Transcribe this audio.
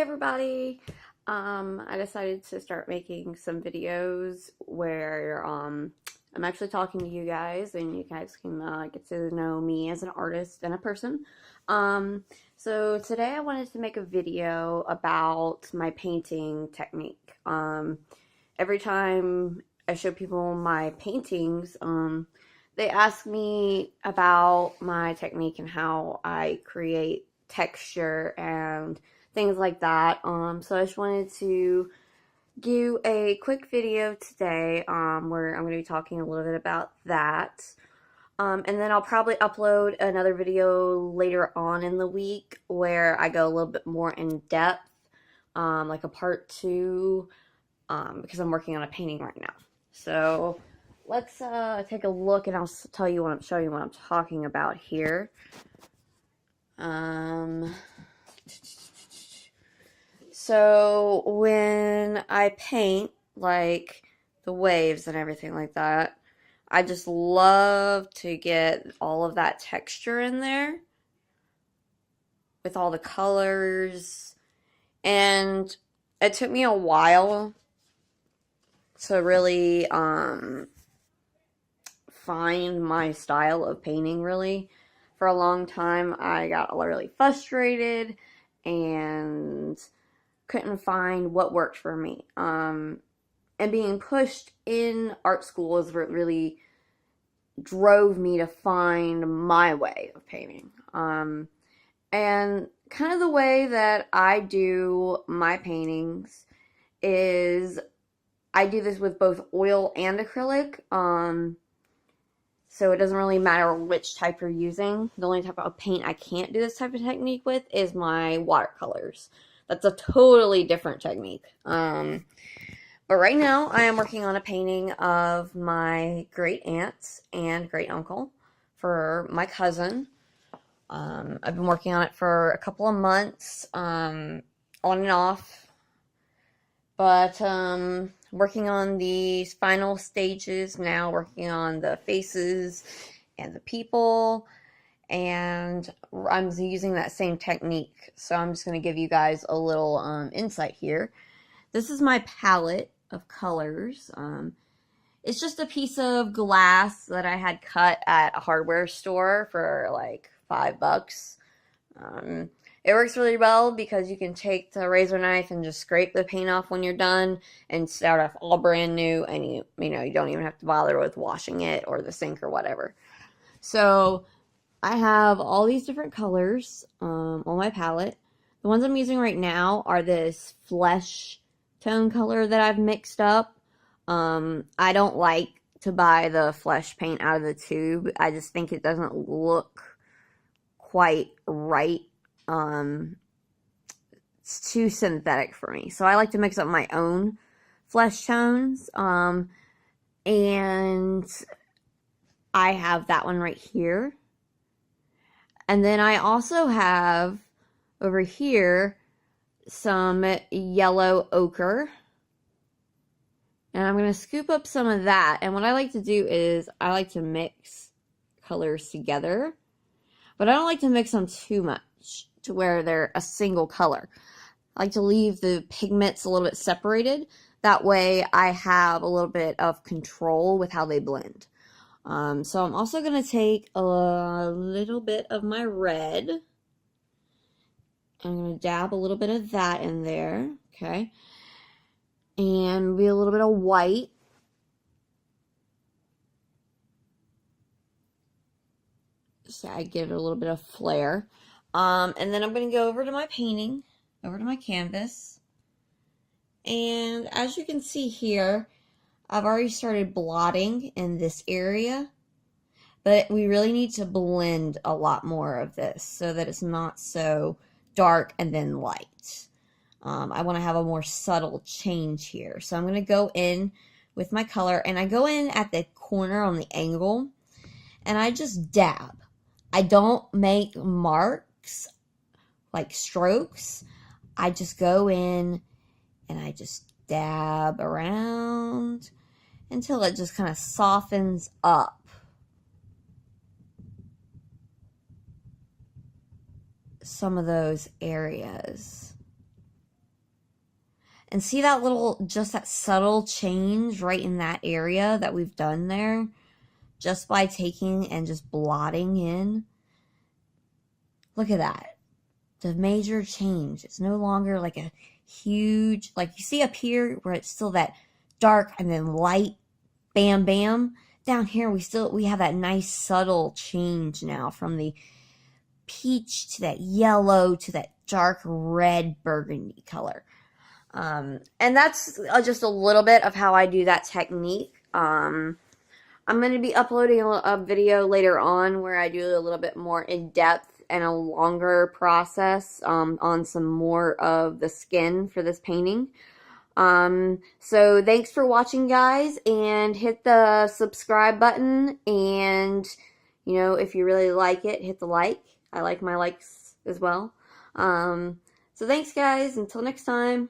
everybody. I decided to start making some videos where I'm actually talking to you guys and you guys can get to know me as an artist and a person. Um, so today I wanted to make a video about my painting technique. Every time I show people my paintings, they ask me about my technique and how I create texture and things like that. So I just wanted to do a quick video today where I'm going to be talking a little bit about that. And then I'll probably upload another video later on in the week where I go a little bit more in depth, like a part two, because I'm working on a painting right now. So let's take a look and I'll show you what I'm talking about here. So when I paint, like the waves and everything like that, I just love to get all of that texture in there with all the colors. And it took me a while to really find my style of painting, really. For a long time, I got really frustrated and couldn't find what worked for me. And being pushed in art school is what really drove me to find my way of painting. And kind of the way that I do my paintings is I do this with both oil and acrylic. So it doesn't really matter which type you're using. The only type of paint I can't do this type of technique with is my watercolors. That's a totally different technique. But right now I am working on a painting of my great aunt and great uncle for my cousin. I've been working on it for a couple of months, on and off. But working on the final stages now, working on the faces and the people, and I'm using that same technique. So I'm just going to give you guys a little insight here. This is my palette of colors. It's just a piece of glass that I had cut at a hardware store for like $5. It works really well because you can take the razor knife and just scrape the paint off when you're done and start off all brand new, and you don't even have to bother with washing it or the sink or whatever. So I have all these different colors on my palette. The ones I'm using right now are this flesh tone color that I've mixed up. I don't like to buy the flesh paint out of the tube. I just think it doesn't look quite right. It's too synthetic for me. So I like to mix up my own flesh tones. And I have that one right here. And then I also have over here some yellow ochre. And I'm going to scoop up some of that. And what I like to do is I like to mix colors together. But I don't like to mix them too much to where they're a single color. I like to leave the pigments a little bit separated. That way I have a little bit of control with how they blend. So I'm also going to take a little bit of my red. I'm going to dab a little bit of that in there. Okay. And maybe a little bit of white. So I give it a little bit of flair. And then I'm going to go over to my painting, over to my canvas. And as you can see here, I've already started blotting in this area. But we really need to blend a lot more of this so that it's not so dark and then light. I want to have a more subtle change here. So I'm going to go in with my color. And I go in at the corner on the angle. And I just dab. I don't make marks, like strokes. I just go in and I just dab around until it just kind of softens up some of those areas. And see that little, just that subtle change right in that area that we've done there? Just by taking and just blotting in. Look at that. The major change. It's no longer like a huge, like you see up here where it's still that dark and then light, bam, bam. Down here we have that nice subtle change now from the peach to that yellow to that dark red burgundy color. And that's just a little bit of how I do that technique. I'm going to be uploading a video later on where I do a little bit more in-depth and a longer process on some more of the skin for this painting. So thanks for watching, guys, and hit the subscribe button, and you know, if you really like it, hit the like. I like my likes as well. So thanks, guys. Until next time.